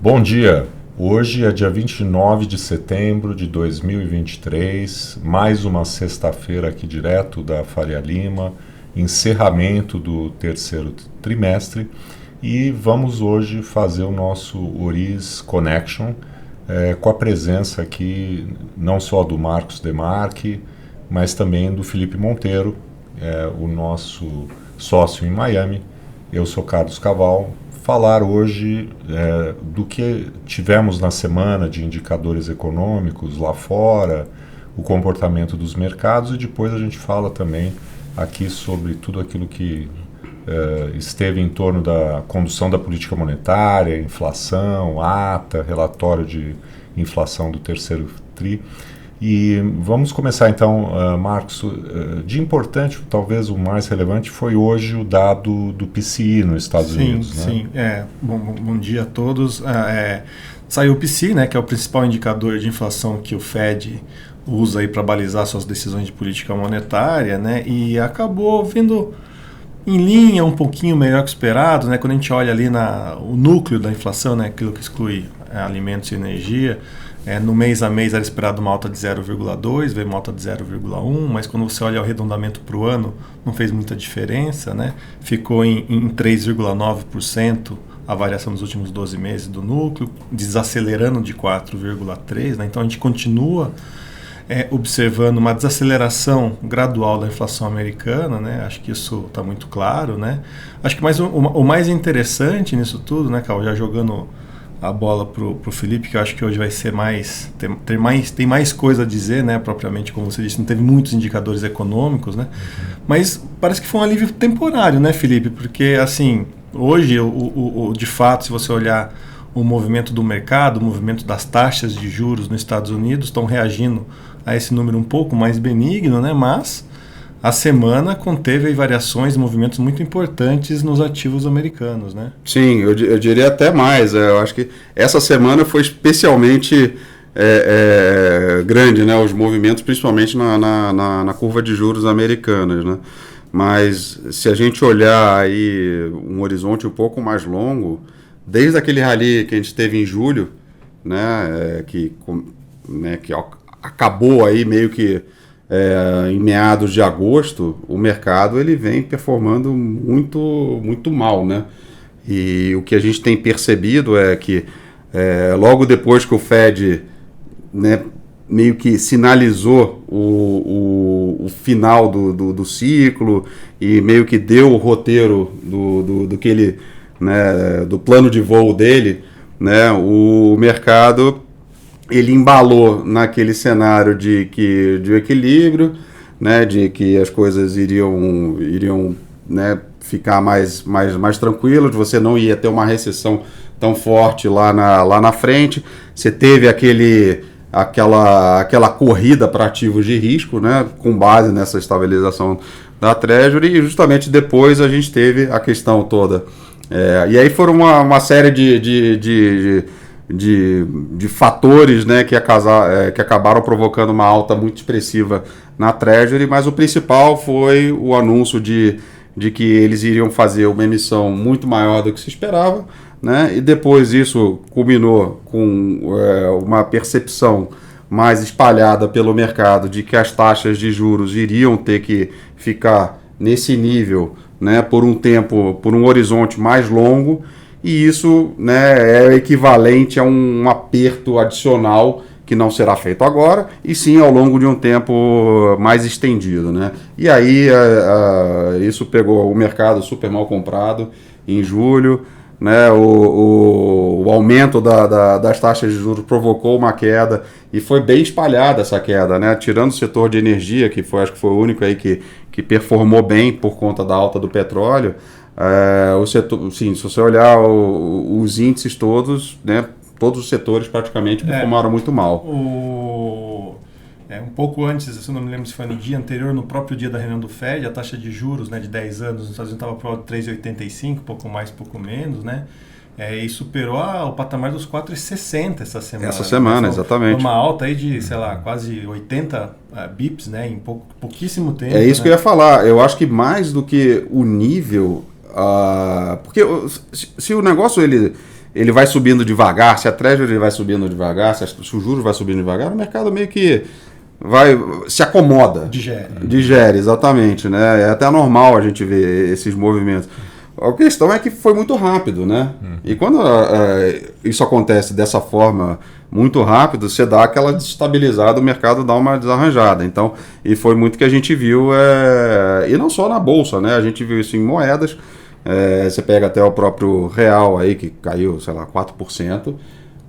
Bom dia! Hoje é dia 29 de setembro de 2023, mais uma sexta-feira aqui direto da Faria Lima, encerramento do terceiro trimestre e vamos hoje fazer o nosso Oriz Connection com a presença aqui não só do Marcos Demarque, mas também do Felipe Monteiro, o nosso sócio em Miami. Eu sou Carlos Caval. Falar hoje do que tivemos na semana de indicadores econômicos lá fora, o comportamento dos mercados, e depois a gente fala também aqui sobre tudo aquilo que esteve em torno da condução da política monetária, inflação, ata, relatório de inflação do terceiro TRI. E vamos começar então, Marcos, de importante, talvez o mais relevante, foi hoje o dado do PCI nos Estados Unidos. Sim, bom dia a todos. Saiu o PCI, né, que é o principal indicador de inflação que o Fed usa para balizar suas decisões de política monetária, né, e acabou vindo em linha um pouquinho melhor que esperado, né, quando a gente olha ali o núcleo da inflação, né, aquilo que exclui alimentos e energia. No mês a mês era esperado uma alta de 0,2, veio uma alta de 0,1, mas quando você olha o arredondamento para o ano, não fez muita diferença, né? Ficou em 3,9% a variação dos últimos 12 meses do núcleo, desacelerando de 4,3%, né? Então a gente continua observando uma desaceleração gradual da inflação americana, né? Acho que isso está muito claro, né? Acho que o mais interessante nisso tudo, né, Carl, já jogando a bola pro Felipe, que eu acho que hoje vai ser tem mais coisa a dizer, né, propriamente, como você disse, não teve muitos indicadores econômicos, né, mas parece que foi um alívio temporário, né, Felipe, porque, assim, hoje, de fato, se você olhar o movimento do mercado, o movimento das taxas de juros nos Estados Unidos, estão reagindo a esse número um pouco mais benigno, né, mas a semana conteve variações e movimentos muito importantes nos ativos americanos, né? Sim, eu diria até mais. Eu acho que essa semana foi especialmente grande, né? Os movimentos, principalmente na curva de juros americanas, né? Mas se a gente olhar aí um horizonte um pouco mais longo, desde aquele rally que a gente teve em julho, né? Que acabou aí meio que em meados de agosto, o mercado ele vem performando muito, muito mal, né? E o que a gente tem percebido é que logo depois que o Fed, né, meio que sinalizou o final do ciclo e meio que deu o roteiro do que ele, né, do plano de voo dele, né, o mercado ele embalou naquele cenário de equilíbrio, né, de que as coisas iriam né, ficar mais tranquilas, você não ia ter uma recessão tão forte lá na frente. Você teve aquela corrida para ativos de risco, né, com base nessa estabilização da Treasury, e justamente depois a gente teve a questão toda. E aí foram uma série de fatores, né, que acabaram provocando uma alta muito expressiva na Treasury, mas o principal foi o anúncio de que eles iriam fazer uma emissão muito maior do que se esperava, né, e depois isso culminou com uma percepção mais espalhada pelo mercado de que as taxas de juros iriam ter que ficar nesse nível, né, por um horizonte mais longo. E isso, né, é equivalente a um aperto adicional que não será feito agora, e sim ao longo de um tempo mais estendido, né? E aí isso pegou o mercado super mal comprado em julho, né? O aumento das taxas de juros provocou uma queda, e foi bem espalhada essa queda, né? Tirando o setor de energia, acho que foi o único aí que performou bem por conta da alta do petróleo. O setor, sim, se você olhar os índices todos, né, todos os setores praticamente performaram muito mal. Um pouco antes, eu não me lembro se foi no dia anterior, no próprio dia da reunião do Fed, a taxa de juros, né, de 10 anos nos Estados Unidos estava para 3,85, pouco mais, pouco menos, né? E superou o patamar dos 4,60 essa semana. Essa semana, né? exatamente. Uma alta aí de, sei lá, quase 80 bips, né, em pouquíssimo tempo. É isso, né? que eu ia falar. Eu acho que mais do que o nível... porque se o negócio ele ele vai subindo devagar, se a Treasury vai subindo devagar, se o juros vai subindo devagar, o mercado meio que se acomoda. Digere, exatamente, né? É até normal a gente ver esses movimentos. A questão é que foi muito rápido, né? E quando isso acontece dessa forma muito rápido, você dá aquela desestabilizada, o mercado dá uma desarranjada. Então, e foi muito que a gente viu, e não só na Bolsa, né? A gente viu isso em moedas. Você pega até o próprio real aí, que caiu, sei lá, 4%,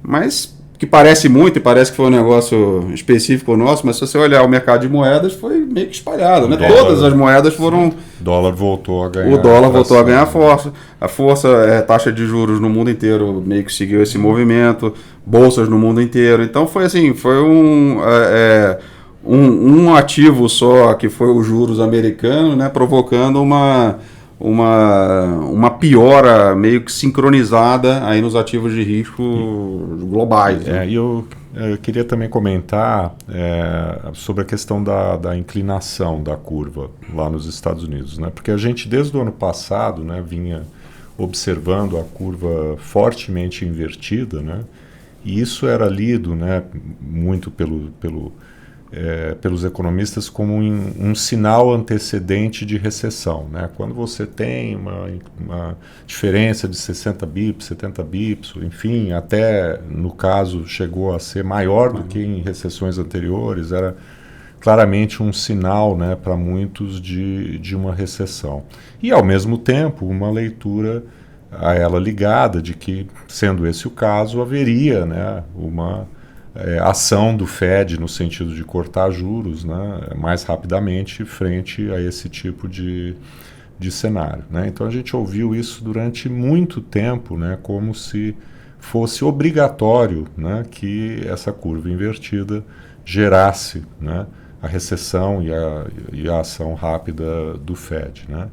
mas que parece muito e parece que foi um negócio específico nosso, mas se você olhar o mercado de moedas, foi meio que espalhado, né? Todas as moedas foram... O dólar voltou a ganhar. O dólar voltou a ganhar força. A taxa de juros no mundo inteiro meio que seguiu esse movimento, bolsas no mundo inteiro. Então foi assim, foi um ativo só, que foi os juros americanos, né? Provocando uma piora meio que sincronizada aí nos ativos de risco globais. Né? E eu queria também comentar sobre a questão da inclinação da curva lá nos Estados Unidos, né? Porque a gente desde o ano passado, né, vinha observando a curva fortemente invertida, né? E isso era lido, né, muito pelos economistas como um sinal antecedente de recessão, né? Quando você tem uma diferença de 60 bips, 70 bips, enfim, até no caso chegou a ser maior do que em recessões anteriores, era claramente um sinal, né, para muitos de uma recessão. E ao mesmo tempo uma leitura a ela ligada de que, sendo esse o caso, haveria, né, uma ação do Fed no sentido de cortar juros, né, mais rapidamente frente a esse tipo de cenário, né? Então a gente ouviu isso durante muito tempo, né, como se fosse obrigatório, né, que essa curva invertida gerasse, né, a recessão e a ação rápida do Fed, né?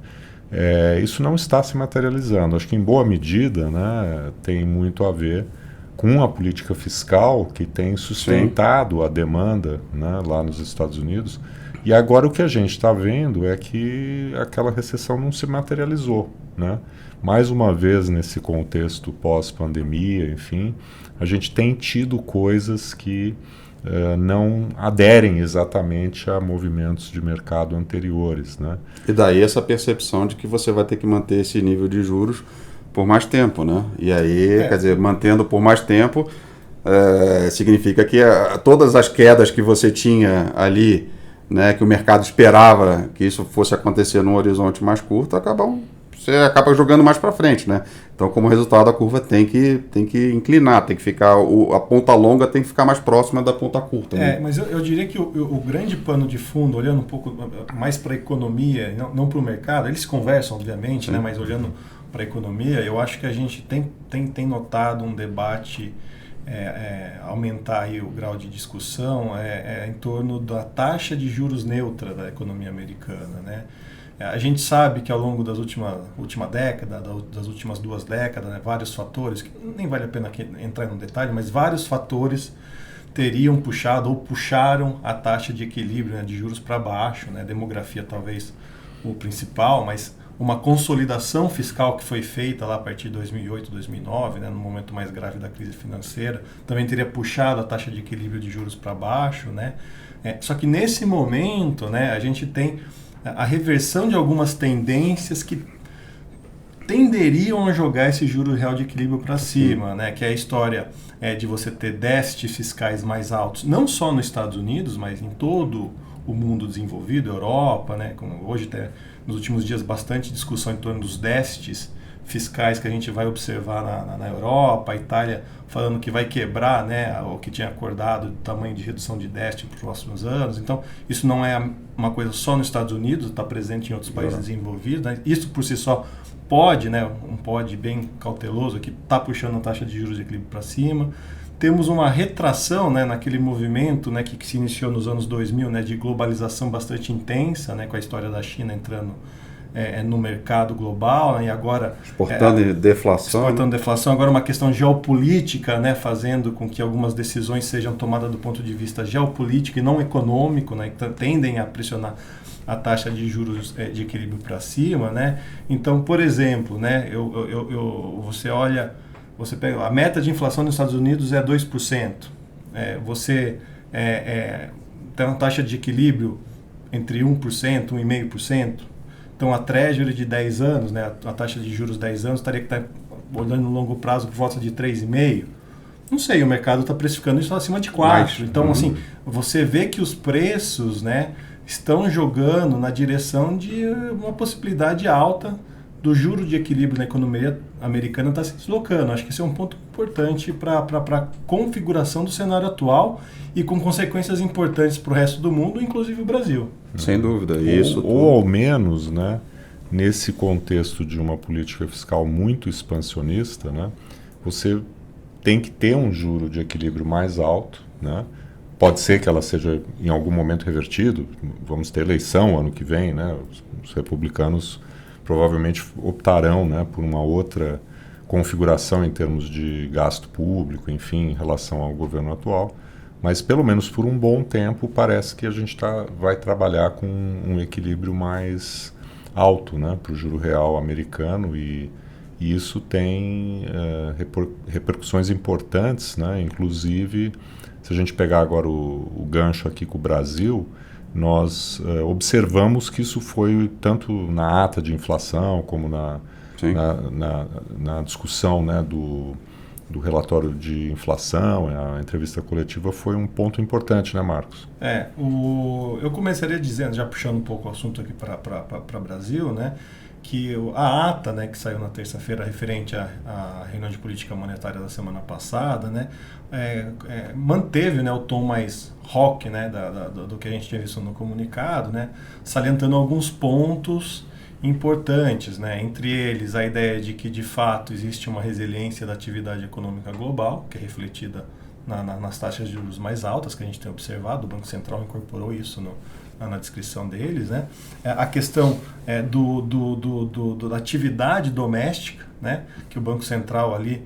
Isso não está se materializando. Acho que em boa medida, né, tem muito a ver com a política fiscal que tem sustentado a demanda, né, lá nos Estados Unidos. E agora o que a gente está vendo é que aquela recessão não se materializou, né? Mais uma vez, nesse contexto pós-pandemia, enfim, a gente tem tido coisas que não aderem exatamente a movimentos de mercado anteriores, né? E daí essa percepção de que você vai ter que manter esse nível de juros por mais tempo, né? E aí, quer dizer, mantendo por mais tempo, significa que todas as quedas que você tinha ali, né, que o mercado esperava que isso fosse acontecer num horizonte mais curto, você acaba jogando mais para frente, né? Então, como resultado, a curva tem que inclinar, tem que ficar, a ponta longa tem que ficar mais próxima da ponta curta. Né? Mas eu diria que o grande pano de fundo, olhando um pouco mais para a economia, não para o mercado, eles conversam, obviamente, né, mas olhando para a economia, eu acho que a gente tem notado um debate aumentar aí o grau de discussão em torno da taxa de juros neutra da economia americana, né? A gente sabe que ao longo das última década, das últimas 2 décadas, né, vários fatores, que nem vale a pena entrar no detalhe, mas vários fatores teriam puxado ou puxaram a taxa de equilíbrio, né, de juros para baixo, né? Demografia talvez o principal, mas uma consolidação fiscal que foi feita lá a partir de 2008, 2009, né, no momento mais grave da crise financeira, também teria puxado a taxa de equilíbrio de juros para baixo, né? Só que nesse momento, né, a gente tem a reversão de algumas tendências que tenderiam a jogar esse juro real de equilíbrio para cima, né? Que é a história de você ter déficits fiscais mais altos, não só nos Estados Unidos, mas em todo o mundo desenvolvido, Europa, né? Como hoje tem nos últimos dias bastante discussão em torno dos déficits fiscais que a gente vai observar na Europa, a Itália falando que vai quebrar, né, o que tinha acordado do tamanho de redução de déficit para os próximos anos. Então, isso não é uma coisa só nos Estados Unidos, está presente em outros países desenvolvidos, né? Isso por si só pode, né, um pode bem cauteloso, que está puxando a taxa de juros de equilíbrio para cima. Temos uma retração, né, naquele movimento, né, que se iniciou nos anos 2000, né, de globalização bastante intensa, né, com a história da China entrando no mercado global, né, e agora exportando deflação, agora uma questão geopolítica, né, fazendo com que algumas decisões sejam tomadas do ponto de vista geopolítico e não econômico, né, que tendem a pressionar a taxa de juros de equilíbrio para cima, né? Então, por exemplo, né, você olha você pega a meta de inflação nos Estados Unidos é 2%. Você tem uma taxa de equilíbrio entre 1%, 1,5%. Então, a Treasury de 10 anos, né, a taxa de juros de 10 anos, estaria que estar olhando no longo prazo por volta de 3,5%. Não sei, o mercado está precificando isso acima de 4%. Então, assim, você vê que os preços, né, estão jogando na direção de uma possibilidade alta do juro de equilíbrio na economia americana estar se deslocando. Acho que esse é um ponto importante para a configuração do cenário atual e com consequências importantes para o resto do mundo, inclusive o Brasil. Sem dúvida. Ou ao menos, né, nesse contexto de uma política fiscal muito expansionista, né, você tem que ter um juro de equilíbrio mais alto, né? Pode ser que ela seja em algum momento revertido, vamos ter eleição ano que vem, né? Os republicanos provavelmente optarão, né, por uma outra configuração em termos de gasto público, enfim, em relação ao governo atual, mas pelo menos por um bom tempo parece que a gente vai trabalhar com um equilíbrio mais alto, né, para o juro real americano e isso tem repercussões importantes, né, inclusive se a gente pegar agora o gancho aqui com o Brasil, nós observamos que isso foi tanto na ata de inflação como na discussão, né, do relatório de inflação, a entrevista coletiva foi um ponto importante, né, Marcos? Eu começaria dizendo, já puxando um pouco o assunto aqui para o Brasil, né, que a ata, né, que saiu na terça-feira referente à reunião de política monetária da semana passada, né, manteve, né, o tom mais rock, né, do que a gente tinha visto no comunicado, né, salientando alguns pontos importantes, né, entre eles a ideia de que de fato existe uma resiliência da atividade econômica global, que é refletida nas taxas de juros mais altas que a gente tem observado. O Banco Central incorporou isso na descrição deles, né? A questão da atividade doméstica, né? Que o Banco Central ali,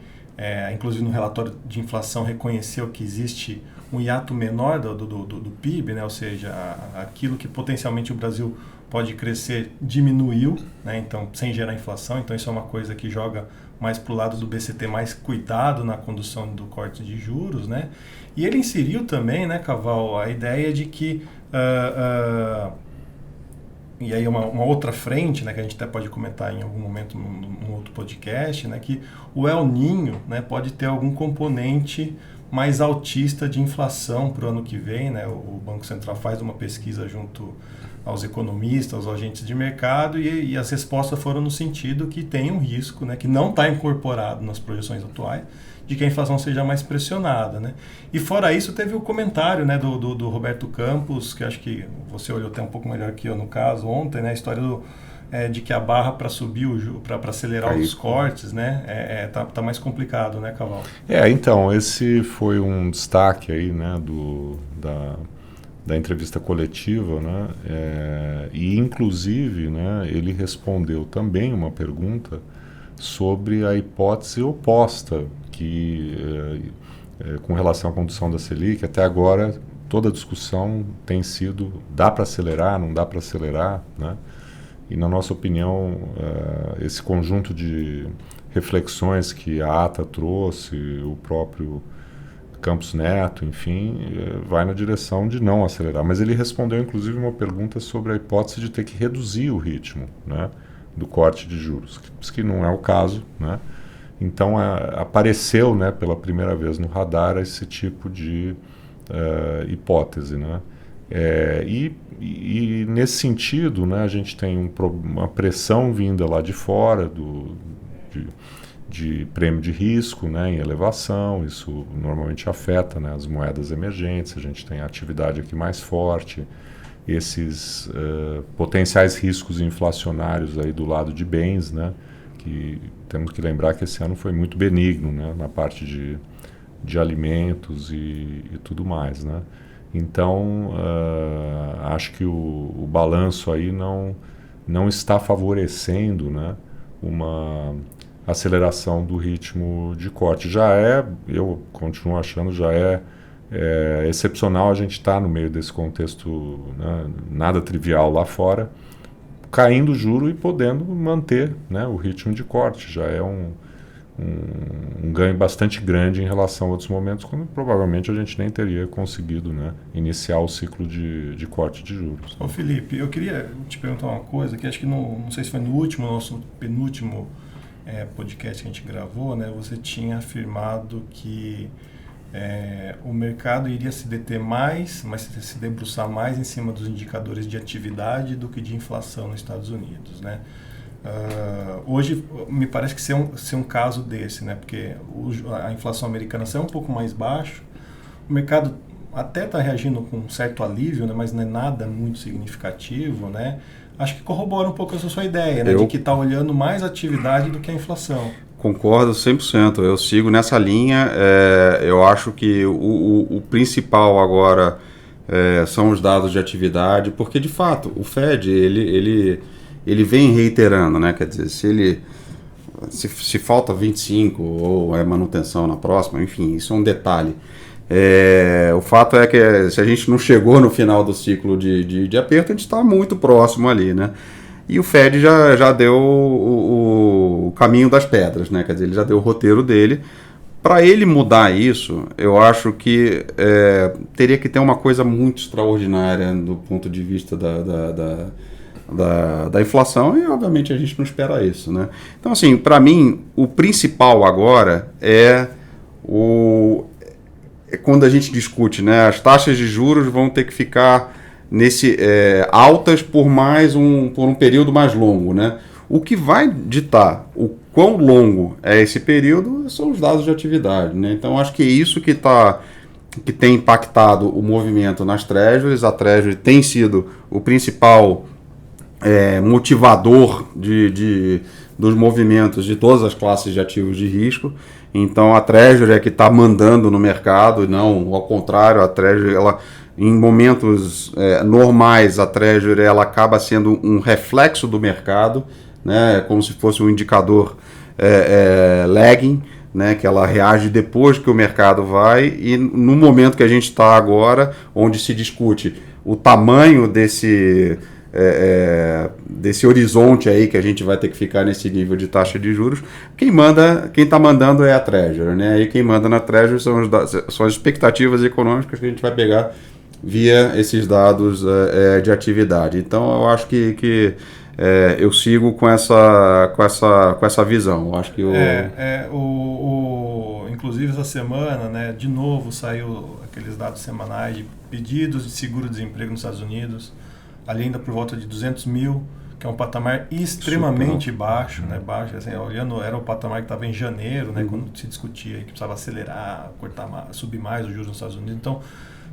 inclusive no relatório de inflação, reconheceu que existe um hiato menor do PIB, né? Ou seja, aquilo que potencialmente o Brasil pode crescer diminuiu, né? Então, sem gerar inflação. Então, isso é uma coisa que joga mais para o lado do BCT, mais cuidado na condução do corte de juros, né? E ele inseriu também, né, Caval, a ideia de que e aí uma outra frente, né, que a gente até pode comentar em algum momento num outro podcast, né, que o El Niño, né, pode ter algum componente mais altista de inflação para o ano que vem, né? O Banco Central faz uma pesquisa junto aos economistas, aos agentes de mercado e as respostas foram no sentido que tem um risco, né, que não está incorporado nas projeções atuais, de que a inflação seja mais pressionada, né? E fora isso teve o comentário, né, do Roberto Campos, que acho que você olhou até um pouco melhor que eu no caso ontem, né, a história de que a barra para subir para acelerar os cortes, né, tá mais complicado, né, Caval? Então esse foi um destaque aí, né, da entrevista coletiva, né, e inclusive, né, ele respondeu também uma pergunta sobre a hipótese oposta que com relação à condução da Selic. Até agora toda a discussão tem sido dá para acelerar, não dá para acelerar, né? E na nossa opinião esse conjunto de reflexões que a ata trouxe, o próprio Campos Neto, enfim, vai na direção de não acelerar. Mas ele respondeu inclusive uma pergunta sobre a hipótese de ter que reduzir o ritmo, né, do corte de juros, que não é o caso, né? Então apareceu, né, pela primeira vez no radar esse tipo de hipótese, né? E nesse sentido, né, a gente tem uma pressão vinda lá de fora de prêmio de risco, né, em elevação. Isso normalmente afeta, né, as moedas emergentes. A gente tem a atividade aqui mais forte, esses potenciais riscos inflacionários aí do lado de bens, né, que temos que lembrar que esse ano foi muito benigno, né, na parte de alimentos e tudo mais, né. Então acho que o balanço aí não está favorecendo, né, uma aceleração do ritmo de corte. Eu continuo achando, já é excepcional a gente estar no meio desse contexto, né, nada trivial lá fora, caindo o juro e podendo manter, né, o ritmo de corte. Já é um um ganho bastante grande em relação a outros momentos, quando provavelmente a gente nem teria conseguido, né, iniciar o ciclo de corte de juros. Ô Felipe, eu queria te perguntar uma coisa, que acho que não sei se foi no nosso penúltimo podcast que a gente gravou, né, você tinha afirmado que o mercado iria se deter mais, mas se debruçar mais em cima dos indicadores de atividade do que de inflação nos Estados Unidos, né? Hoje me parece que ser um caso desse, né? Porque a inflação americana saiu um pouco mais baixo, o mercado até está reagindo com um certo alívio, né? Mas não é nada muito significativo, né? Acho que corrobora um pouco essa sua ideia, né? De que está olhando mais a atividade do que a inflação. Concordo 100%, eu sigo nessa linha. Eu acho que o principal agora são os dados de atividade, porque de fato o Fed ele vem reiterando, né? Quer dizer, se falta 25 ou é manutenção na próxima, enfim, isso é um detalhe. O fato é que se a gente não chegou no final do ciclo de aperto, a gente está muito próximo ali, né? E o Fed já deu o caminho das pedras, né? Quer dizer, ele já deu o roteiro dele. Para ele mudar isso, eu acho que teria que ter uma coisa muito extraordinária do ponto de vista da inflação, e obviamente a gente não espera isso, né? Então, assim, para mim, o principal agora quando a gente discute, né? As taxas de juros vão ter que ficar altas por um período mais longo, né? O que vai ditar o quão longo é esse período são os dados de atividade, né? Então acho que é isso que tem impactado o movimento nas Treasuries. A Treasury tem sido o principal motivador dos movimentos de todas as classes de ativos de risco. Então a Treasury é que está mandando no mercado, e não ao contrário. A Treasury, em momentos normais, a Treasury ela acaba sendo um reflexo do mercado, né? Como se fosse um indicador lagging, né? Que ela reage depois que o mercado vai, e no momento que a gente está agora, onde se discute o tamanho desse horizonte aí que a gente vai ter que ficar nesse nível de taxa de juros, quem está mandando é a Treasury, né? E quem manda na Treasury são as expectativas econômicas que a gente vai pegar via esses dados de atividade. Então eu acho que eu sigo com essa visão. Eu acho que inclusive essa semana, né, de novo saiu aqueles dados semanais de pedidos de seguro-desemprego nos Estados Unidos, ali ainda por volta de 200 mil, que é um patamar extremamente baixo, né? Baixo, assim, olhando, era o patamar que estava em janeiro, né? Quando se discutia que precisava acelerar, cortar mais, subir mais os juros nos Estados Unidos. Então,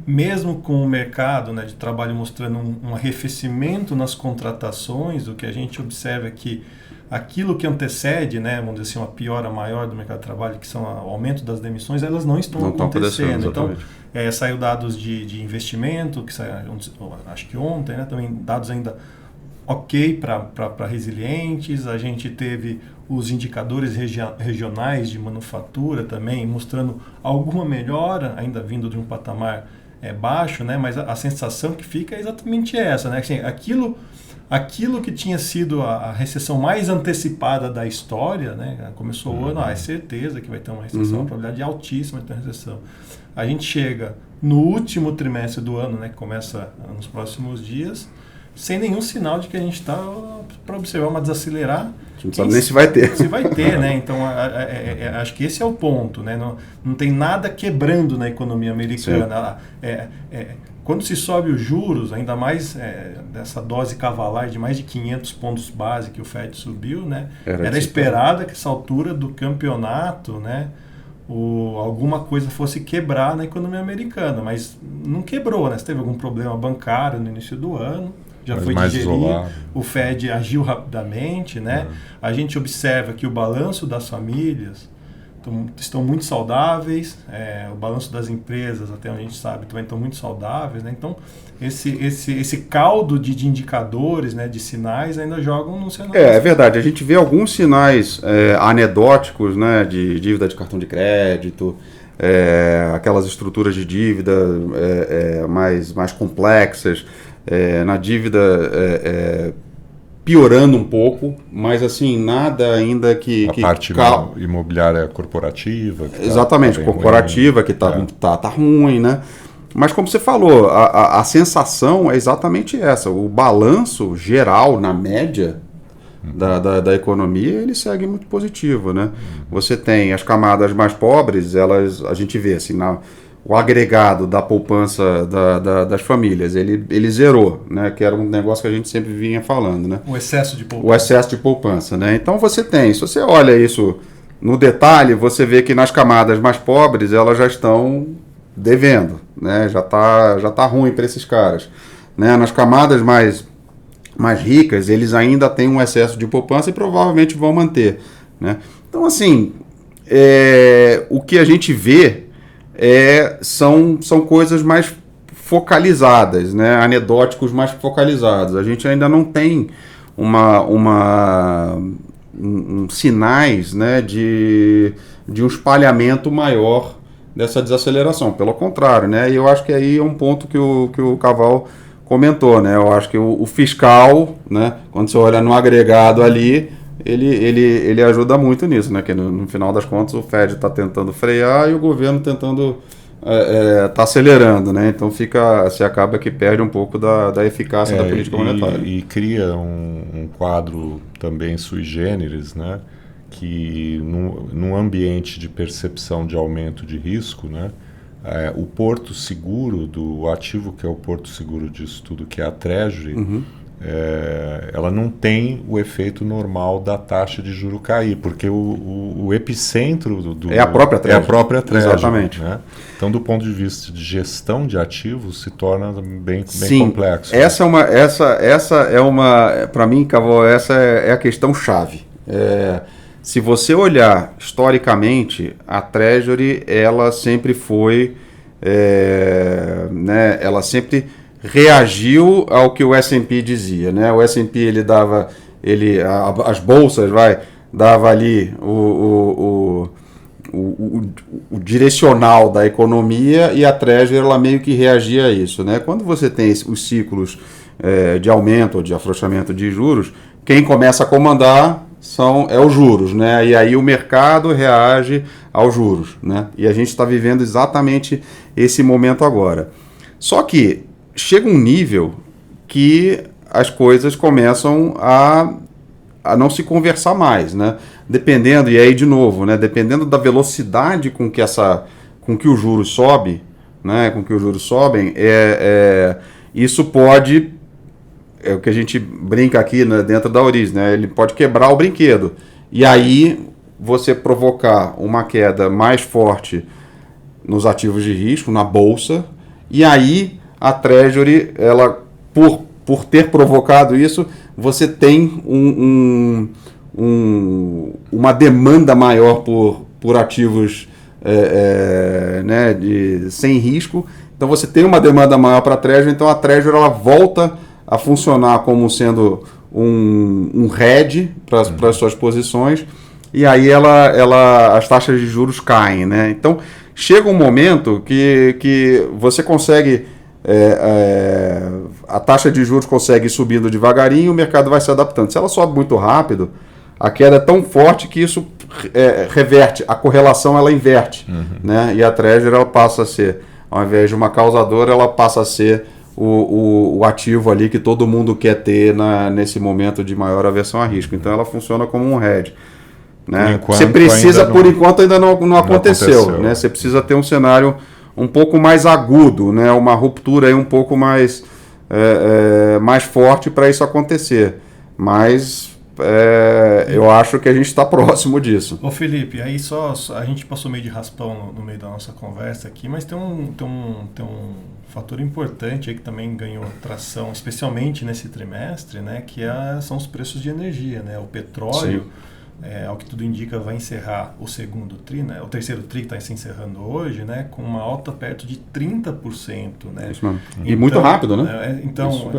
mesmo com o mercado, né, de trabalho mostrando um arrefecimento nas contratações, o que a gente observa é que aquilo que antecede, né, vamos dizer assim, uma piora maior do mercado de trabalho, que são o aumento das demissões, elas não estão acontecendo. Então, saiu dados de investimento, que saiu, acho que ontem, né, também dados ainda ok para resilientes. A gente teve os indicadores regionais de manufatura também, mostrando alguma melhora, ainda vindo de um patamar baixo, né, mas a sensação que fica é exatamente essa, né, assim, aquilo que tinha sido a recessão mais antecipada da história, né? Começou o ano, é certeza que vai ter uma recessão, uma probabilidade altíssima de ter uma recessão. A gente chega no último trimestre do ano, né, que começa nos próximos dias, sem nenhum sinal de que a gente está para observar uma desacelerar. A gente não sabe nem se vai ter. Se vai ter, né? Então, acho que esse é o ponto, né? Não tem nada quebrando na economia americana. Quando se sobe os juros, ainda mais dessa dose cavalar de mais de 500 pontos base que o Fed subiu, né? Era esperada que essa altura do campeonato, né, alguma coisa fosse quebrar na economia americana, mas não quebrou, né? Se teve algum problema bancário no início do ano, já foi digerido, o Fed agiu rapidamente, né? A gente observa que o balanço das famílias estão muito saudáveis, o balanço das empresas, até onde a gente sabe, também estão muito saudáveis, né? Então, esse caldo de indicadores, né, de sinais, ainda jogam no cenário. É verdade, a gente vê alguns sinais anedóticos, né, de dívida de cartão de crédito, aquelas estruturas de dívida mais complexas, na dívida piorando um pouco, mas assim, nada ainda que... A parte imobiliária corporativa. Exatamente, corporativa, que tá ruim, né? Mas como você falou, a sensação é exatamente essa. O balanço geral, na média da economia, ele segue muito positivo, né? Você tem as camadas mais pobres, a gente vê assim, o agregado da poupança das famílias, ele zerou, né? Que era um negócio que a gente sempre vinha falando, né? O excesso de poupança. O excesso de poupança, né? Então se você olha isso no detalhe, você vê que nas camadas mais pobres, elas já estão devendo, né? Já tá ruim para esses caras, né? Nas camadas mais ricas, eles ainda têm um excesso de poupança e provavelmente vão manter, né? Então, assim, o que a gente vê são coisas mais focalizadas, né? Anedóticos mais focalizados. A gente ainda não tem sinais, né, de um espalhamento maior dessa desaceleração. Pelo contrário, né? E eu acho que aí é um ponto que o Caval comentou, né? Eu acho que o fiscal, né, quando você olha no agregado ali, ele ajuda muito nisso, né? Que no final das contas o Fed está tentando frear e o governo tentando tá acelerando, né? Então se acaba que perde um pouco da eficácia da política monetária. E cria um quadro também sui generis, né? Que num ambiente de percepção de aumento de risco, né? O porto seguro do ativo, que é o porto seguro disso tudo, que é a Treasury, ela não tem o efeito normal da taxa de juro cair, porque o epicentro é a própria Treasury. É a própria Treasury. Exatamente. Né? Então, do ponto de vista de gestão de ativos, se torna bem complexo. Essa é uma, para mim, Caval, essa é a questão chave. Se você olhar historicamente, a Treasury, ela sempre foi, né, ela sempre reagiu ao que o S&P dizia, né? O S&P as bolsas dava ali o direcional da economia e a Treasury ela meio que reagia a isso, né? Quando você tem os ciclos de aumento ou de afrouxamento de juros, quem começa a comandar os juros, né? E aí o mercado reage aos juros, né? E a gente está vivendo exatamente esse momento agora. Só que chega um nível que as coisas começam a não se conversar mais, né? Dependendo, e aí de novo, né? Dependendo da velocidade com que os juros sobe, né? Com que os juros sobem, isso pode, é o que a gente brinca aqui, né, dentro da origem, né? Ele pode quebrar o brinquedo. E aí você provocar uma queda mais forte nos ativos de risco, na bolsa, e aí a Treasury, ela, por ter provocado isso, você tem uma demanda maior por ativos né, sem risco. Então você tem uma demanda maior para a Treasury, então a Treasury ela volta a funcionar como sendo um hedge para as suas posições, e aí as taxas de juros caem, né? Então chega um momento que você consegue, a taxa de juros consegue ir subindo devagarinho, o mercado vai se adaptando. Se ela sobe muito rápido, a queda é tão forte que isso reverte, a correlação ela inverte, né? E a Treasury ela passa a ser, ao invés de uma causadora, ela passa a ser o ativo ali que todo mundo quer ter nesse momento de maior aversão a risco. Então ela funciona como um hedge. Né? Você precisa, por enquanto, ainda não aconteceu. Né? Você precisa ter um cenário um pouco mais agudo, né? Uma ruptura aí um pouco mais forte para isso acontecer. Mas eu acho que a gente está próximo disso. Ô Felipe, aí a gente passou meio de raspão no meio da nossa conversa aqui, mas tem um fator importante aí que também ganhou tração, especialmente nesse trimestre, né? Que são os preços de energia, né? O petróleo, ao que tudo indica, vai encerrar o segundo tri, né? O terceiro tri está se encerrando hoje, né? Com uma alta perto de 30%, né? Isso mesmo. E muito rápido, né? Então,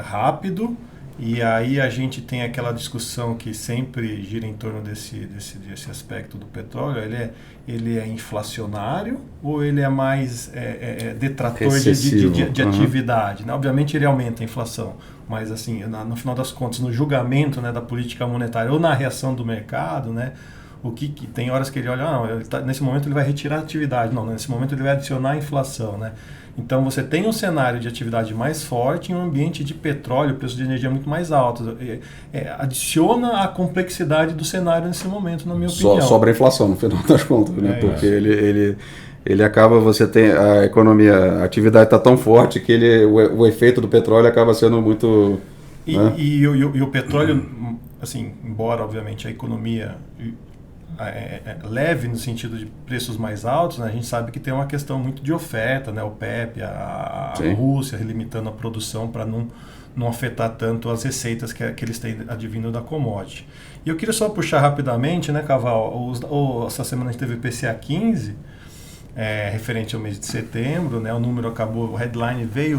rápido. E aí a gente tem aquela discussão que sempre gira em torno desse aspecto do petróleo. Ele é inflacionário ou ele é mais detrator de atividade? Né? Obviamente ele aumenta a inflação, mas assim, no final das contas, no julgamento, né, da política monetária ou na reação do mercado, né, o que tem horas que ele olha, nesse momento ele vai retirar a atividade, não, nesse momento ele vai adicionar a inflação, né? Então você tem um cenário de atividade mais forte em um ambiente de petróleo, preço de energia muito mais alto. Adiciona a complexidade do cenário nesse momento, na minha opinião. Sobra a inflação, no final das contas, né? Porque ele acaba, você tem a economia, a atividade está tão forte que o efeito do petróleo acaba sendo muito... E o petróleo, assim, embora obviamente a economia... leve no sentido de preços mais altos, né? A gente sabe que tem uma questão muito de oferta, né? O OPEP, a Rússia limitando a produção para não afetar tanto as receitas que eles têm advindo da commodity. E eu queria só puxar rapidamente, né, Caval, essa semana a gente teve o IPCA 15, referente ao mês de setembro, né? O número acabou, o headline veio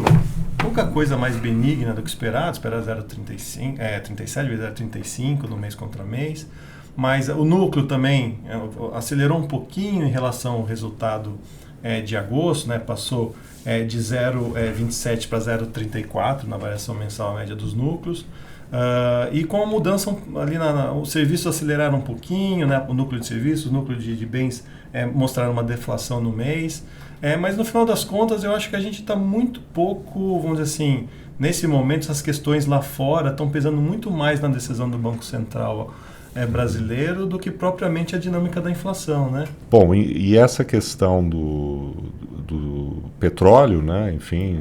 pouca coisa mais benigna do que esperado 0,35, 37 vezes 0,35 no mês contra mês. Mas o núcleo também acelerou um pouquinho em relação ao resultado de agosto, né? Passou de 0,27 para 0,34 na variação mensal média dos núcleos. E com a mudança ali, os serviços aceleraram um pouquinho, né? O núcleo de serviços, o núcleo de bens mostraram uma deflação no mês. Mas no final das contas eu acho que a gente está muito pouco, vamos dizer assim, nesse momento essas questões lá fora estão pesando muito mais na decisão do Banco Central brasileiro do que propriamente a dinâmica da inflação, né? Bom, e essa questão do petróleo, né? Enfim,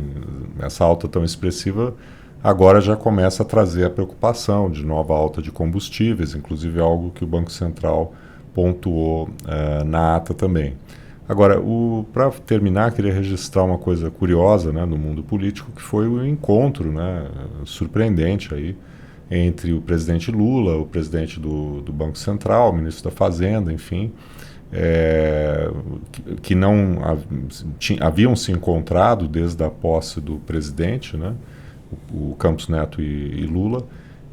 essa alta tão expressiva, agora já começa a trazer a preocupação de nova alta de combustíveis, inclusive algo que o Banco Central pontuou na ata também. Agora, para terminar, queria registrar uma coisa curiosa, né, no mundo político, que foi o encontro, né, surpreendente aí, entre o presidente Lula, o presidente do Banco Central, o ministro da Fazenda, enfim, que não haviam se encontrado desde a posse do presidente, né, o Campos Neto e Lula,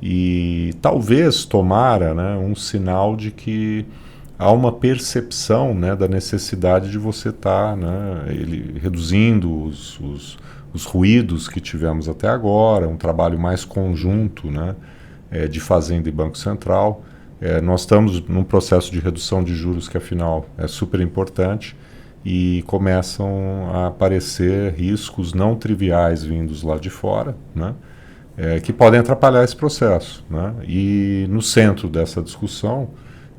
e talvez tomara, né, um sinal de que há uma percepção, né, da necessidade de você estar, né, reduzindo os ruídos que tivemos até agora, um trabalho mais conjunto, né, de Fazenda e Banco Central. Nós estamos num processo de redução de juros que, afinal, é super importante, e começam a aparecer riscos não triviais vindos lá de fora, né, que podem atrapalhar esse processo, né? E no centro dessa discussão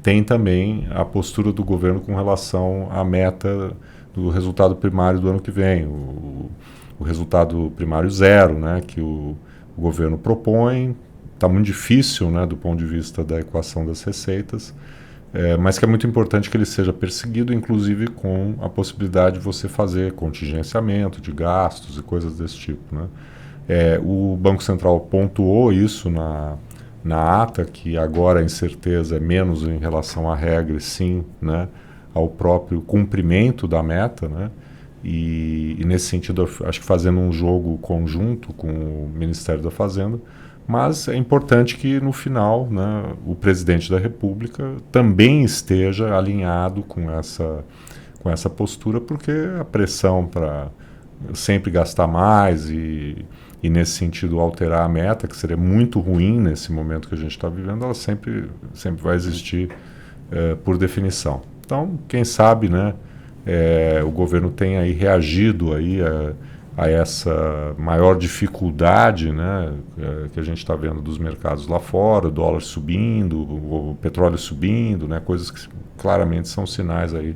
tem também a postura do governo com relação à meta do resultado primário do ano que vem, o resultado primário zero, né, que o governo propõe. Está muito difícil, né, do ponto de vista da equação das receitas, mas que é muito importante que ele seja perseguido, inclusive com a possibilidade de você fazer contingenciamento de gastos e coisas desse tipo, né. O Banco Central pontuou isso na ata, que agora a incerteza é menos em relação à regra e sim, né, ao próprio cumprimento da meta, né. E nesse sentido, acho que fazendo um jogo conjunto com o Ministério da Fazenda, mas é importante que no final, né, o presidente da República também esteja alinhado com essa postura, porque a pressão para sempre gastar mais e nesse sentido alterar a meta, que seria muito ruim nesse momento que a gente está vivendo, ela sempre vai existir por definição. Então, quem sabe, né, o governo tem aí reagido aí a essa maior dificuldade, né, que a gente está vendo dos mercados lá fora, o dólar subindo, o petróleo subindo, né, coisas que claramente são sinais aí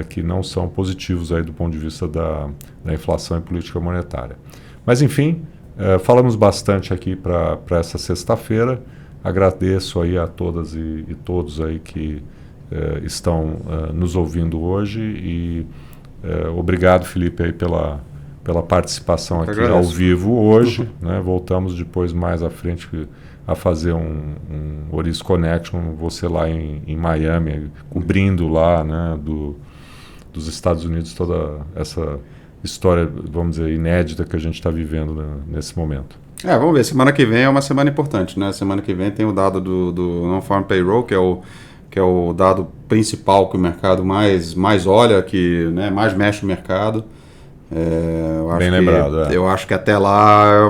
que não são positivos aí do ponto de vista da inflação e política monetária. Mas enfim, falamos bastante aqui para essa sexta-feira. Agradeço aí a todas e todos aí que estão nos ouvindo hoje, e obrigado, Felipe, aí pela participação aqui ao vivo hoje, né? Voltamos depois mais à frente a fazer um Oris Connection, você lá em Miami, cobrindo lá, né, dos Estados Unidos toda essa história, vamos dizer, inédita que a gente está vivendo, né, nesse momento. Vamos ver. Semana que vem é uma semana importante, né? Semana que vem tem o dado do Non-Farm Payroll, que é o dado principal que o mercado mais olha, que, né, mais mexe o mercado. Bem lembrado. Eu acho que até lá,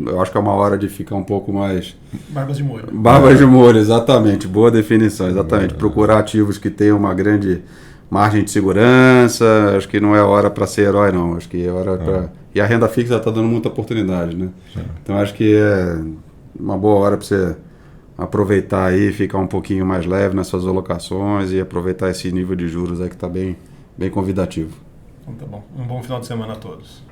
eu acho que é uma hora de ficar um pouco mais... Barbas de molho. Barbas de molho, exatamente. Boa definição, exatamente. Procurar ativos que tenham uma grande margem de segurança. Acho que não é hora para ser herói, não. Acho que é hora para... E a renda fixa está dando muita oportunidade, né? Então acho que é uma boa hora para você aproveitar aí, ficar um pouquinho mais leve nas suas alocações e aproveitar esse nível de juros aí que está bem convidativo. Então tá bom. Um bom final de semana a todos.